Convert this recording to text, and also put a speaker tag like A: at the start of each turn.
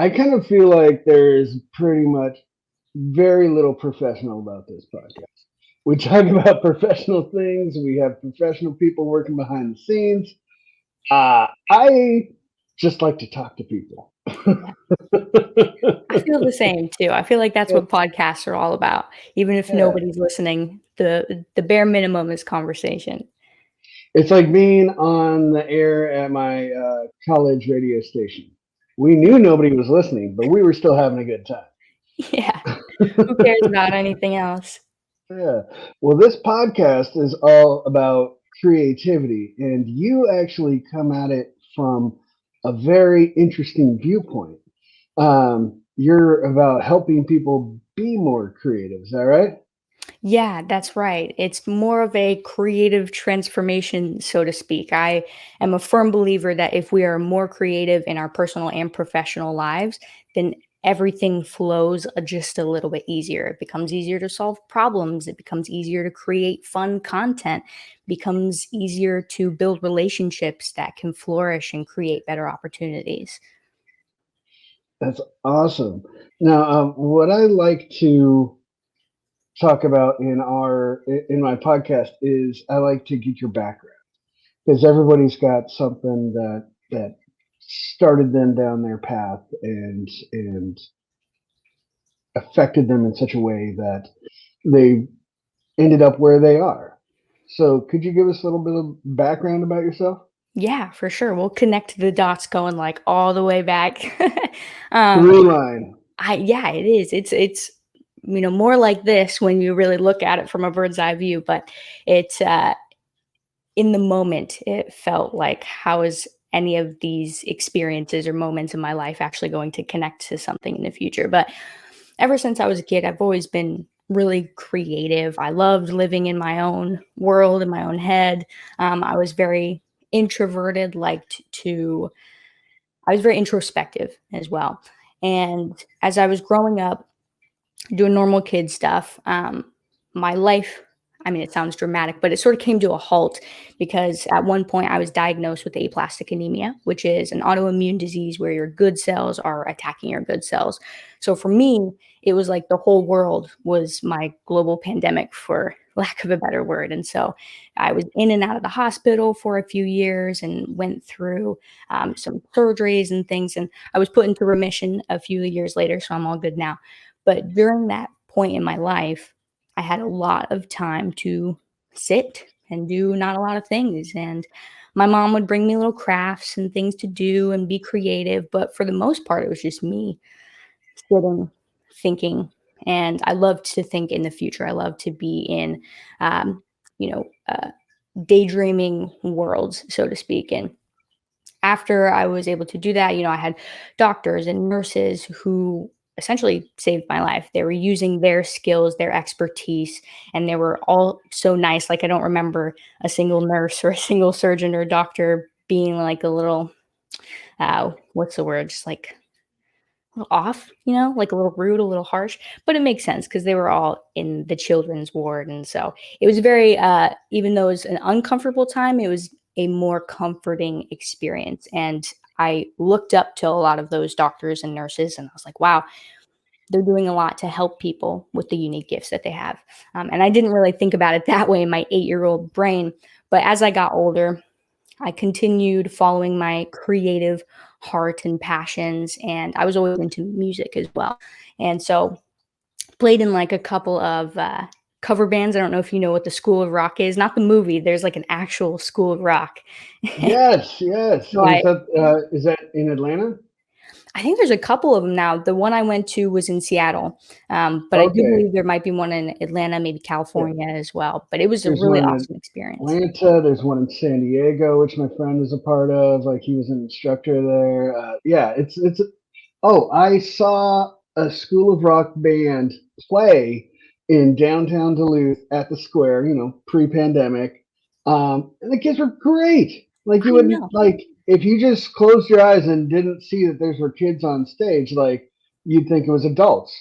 A: I kind of feel like there's pretty much very little professional about this podcast. We talk about professional things. We have professional people working behind the scenes. I just like to talk to people.
B: I feel the same too. I feel like that's what podcasts are all about. Even if
A: Yeah.
B: nobody's listening, the bare minimum is conversation.
A: It's like being on the air at my college radio station. We knew nobody was listening, but we were still having a good time.
B: Yeah. Who cares about anything else?
A: Yeah. Well, this podcast is all about creativity, and you actually come at it from a very interesting viewpoint. You're about helping people be more creative. Is that right?
B: Yeah, that's right. It's more of a creative transformation, so to speak. I am a firm believer that if we are more creative in our personal and professional lives, then everything flows just a little bit easier. It becomes easier to solve problems. It becomes easier to create fun content, becomes easier to build relationships that can flourish and create better opportunities.
A: That's awesome. Now, what I like to talk about in my podcast is I like to get your background because everybody's got something that started them down their path and affected them in such a way that they ended up where they are. So, could you give us a little bit of background about yourself?
B: Yeah, for sure. We'll connect the dots going like all the way back. um,
A: Through line.
B: yeah, it is. It's more like this when you really look at it from a bird's eye view, but it's in the moment it felt like how is any of these experiences or moments in my life actually going to connect to something in the future. But ever since I was a kid, I've always been really creative. I loved living in my own world, in my own head. I was very introverted, liked to I was very introspective as well. And as I was growing up, doing normal kid stuff, my life, I mean, it sounds dramatic, but it sort of came to a halt because at one point I was diagnosed with aplastic anemia, which is an autoimmune disease where your good cells are attacking your good cells. So for me, it was like the whole world was my global pandemic, for lack of a better word. And so I was in and out of the hospital for a few years and went through some surgeries and things. And I was put into remission a few years later. So I'm all good now. But during that point in my life, I had a lot of time to sit and do not a lot of things. And my mom would bring me little crafts and things to do and be creative. But for the most part, it was just me sitting, thinking. And I love to think in the future. I love to be in, um, you know, uh, daydreaming worlds, so to speak. And after I was able to do that, I had doctors and nurses who essentially saved my life. They were using their skills, their expertise, and they were all so nice. Like, I don't remember a single nurse or a single surgeon or doctor being like a little, what's the word? Just like a little off, like a little rude, a little harsh. But it makes sense because they were all in the children's ward. And so it was very, even though it was an uncomfortable time, it was a more comforting experience. And I looked up to a lot of those doctors and nurses, and I was like, wow, they're doing a lot to help people with the unique gifts that they have. And I didn't really think about it that way in my 8-year-old brain. But as I got older, I continued following my creative heart and passions, and I was always into music as well. And so played in like a couple of cover bands. I don't know if you know what the School of Rock is. Not the movie. There's like an actual School of Rock.
A: Yes, yes.
B: So
A: Is that in Atlanta?
B: I think there's a couple of them now. The one I went to was in Seattle, but I do
A: Okay.
B: believe there might be one in Atlanta, maybe
A: Yeah.
B: California as well. But it was a
A: There's
B: really
A: one in
B: awesome experience.
A: Atlanta. There's one in San Diego, which my friend is a part of. Like he was an instructor there. Yeah, it's. Oh, I saw a School of Rock band play in downtown Duluth at the Square. Pre-pandemic, and the kids were great. Like you
B: I
A: wouldn't
B: know.
A: like if you just closed your eyes and didn't see that those were kids on stage. Like you'd think it was adults.